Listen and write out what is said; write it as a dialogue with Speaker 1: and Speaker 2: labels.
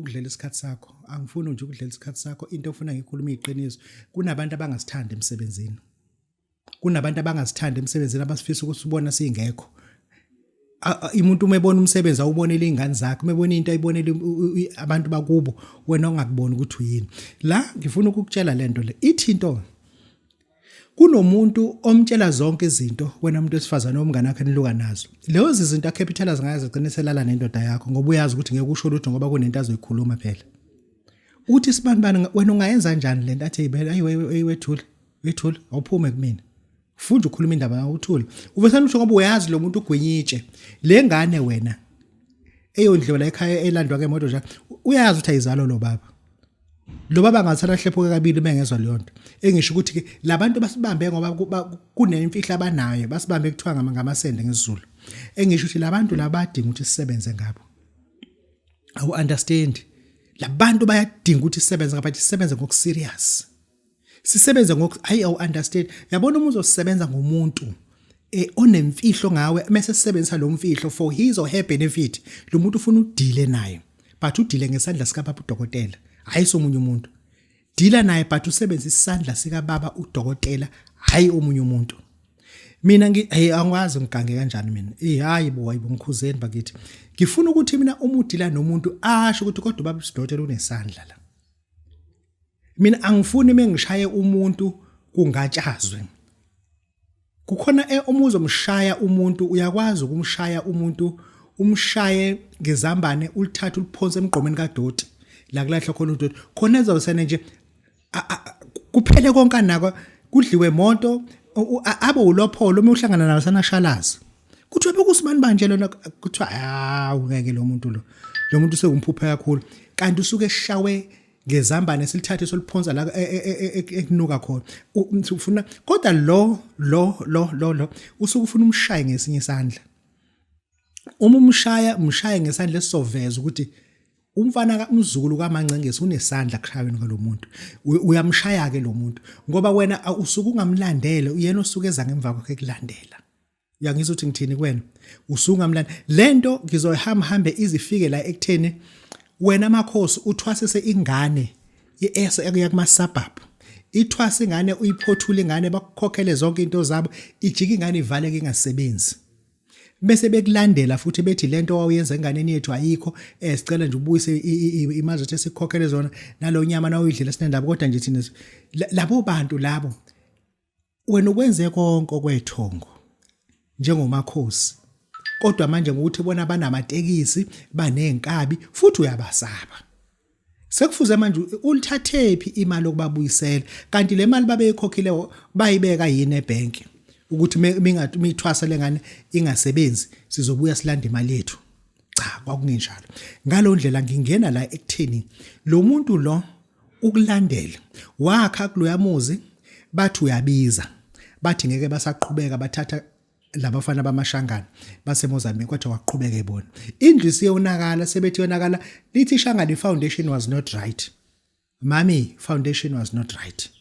Speaker 1: ukudlela isikhathi sakho angifuni nje ukudlela isikhathi sakho into ofuna ngikhuluma iqiniso kunabantu abangasithanda emsebenzini kunabantu abangasithanda emsebenzini abasifisa ukuthi ubona singekho umuntu umebona umsebenzi awubonele izingane zakhe umebona into ayibonele abantu bakubo wena ongakuboni ukuthi uyini la ngifuna ukukutshela lento le ithi into kunomuntu omtshela zonke izinto wena umuntu wesifazana omngane wakhe niluka nazo lezo izinto acapitalize ngazo qiniselala nendoda yakho ngoba uyazi ukuthi ngeke usho lutho ngoba kunento azoyikhuluma phela uthi sibanibani wena ungayenza kanjani lento athi wethula awuphume kumina ufunda ukukhuluma indaba awuthula uvesana usho ngoba uyazi lo muntu ugwinyitshe le ngane wena eyondlola ekhaya elandwa ke moto nje uyazi ukuthi ayizalo lo baba ngathana hlephuke kabili bengezwe leyo nto engisho ukuthi ke labantu basibambe ngoba kunemfihla abanayo basibambe kuthiwa ngamasende ngesizulu engisho ukuthi labantu labadinga ukuthi sisebenze ngabo awu understand labantu bayadinga ukuthi sisebenze ngapha sisebenze ngokuserious sisebenze awu understand yabona umuntu uzosebenza ngomuntu onemfihlo ngawe mase sisebenzisa lo mfihlo for his or her benefit lo muntu ufuna udile naye but udile ngesandla sika Babu Dokotela hayi somunye umuntu dila naye but usebenzisa isandla sika baba uDokotela hayi omunye umuntu mina angikwazi ngigange kanjani mina hayi bo ngikhuzeni bakithi ngifuna ukuthi mina umudila nomuntu asho ukuthi kodwa Babu Dokotela unesandla la mina angifuni mengishaye umuntu kungatshazwe kukhona umuzo umshaya umuntu uyakwazi ukumshaya umuntu umshaye ngezambane ulithatha uliphonse emgqomeni kaDoti la kulahla khona uDoti khona ezawusene nje kuphele konke nako kudliwe imonto abe ulopholo uma uhlangana nawo sanashalazi kuthiwa bekusibani banje lona kuthiwa hawu ngeke lo muntu sekumphupha kakhulu kanti usuke eshawe ngezambane silithathe soliphonza la ekunuka khona ufuna kodwa lo usuke ufuna umshaye ngesinye isandla uma umshaye ngesandla esizoveza ukuthi umfana umzukulu kaMancengesi unesandla kushaweni kwalomuntu uyamshaya ke lo muntu ngoba wena usuke ungamlandele uyena osuke eza ngemva kwakhe kulandela uyangizwa ukuthi ngithini kwena usuke ungamlandela lento ngizohambe izifike la ekutheni wena Makhosi uthwasise ingane ekuya kuma suburb ithwasa ingane uyiphothula ingane bakukhokhele zonke into zabo ijika ingane ivaleke ingasebenzi bese bekulandela futhi bethi lento owayenza enganeni yethu ayikho sicela nje ubuyise imali zethu esikhokhele zona nalo nyama na uyidlela sinendaba kodwa nje thina labo bantu labo wena ukwenze konke okwethongo njengomakhosi kodwa manje ngokuthi bona banamatekisi banenkabi futhi uyabasaba sekufuze manje ulithathephi imali okubabuyisela kanti le mali babeyikhokhile bayibeka yini ebank ukuthi mithwasa lengane ingasebenzi sizobuya silanda imali yethu cha kwakungenjalo ngalo ndlela ngingena la ekutheni lo muntu lo ukulandela wakha kuloya muzi bathi uyabiza bathi ngeke basaqhubeka bathatha labafana bamashangana baseMozambique kwathi waqhubeka ebona indlu siyonakala sebethi yonakala lithi ishangana foundation was not right mami foundation was not right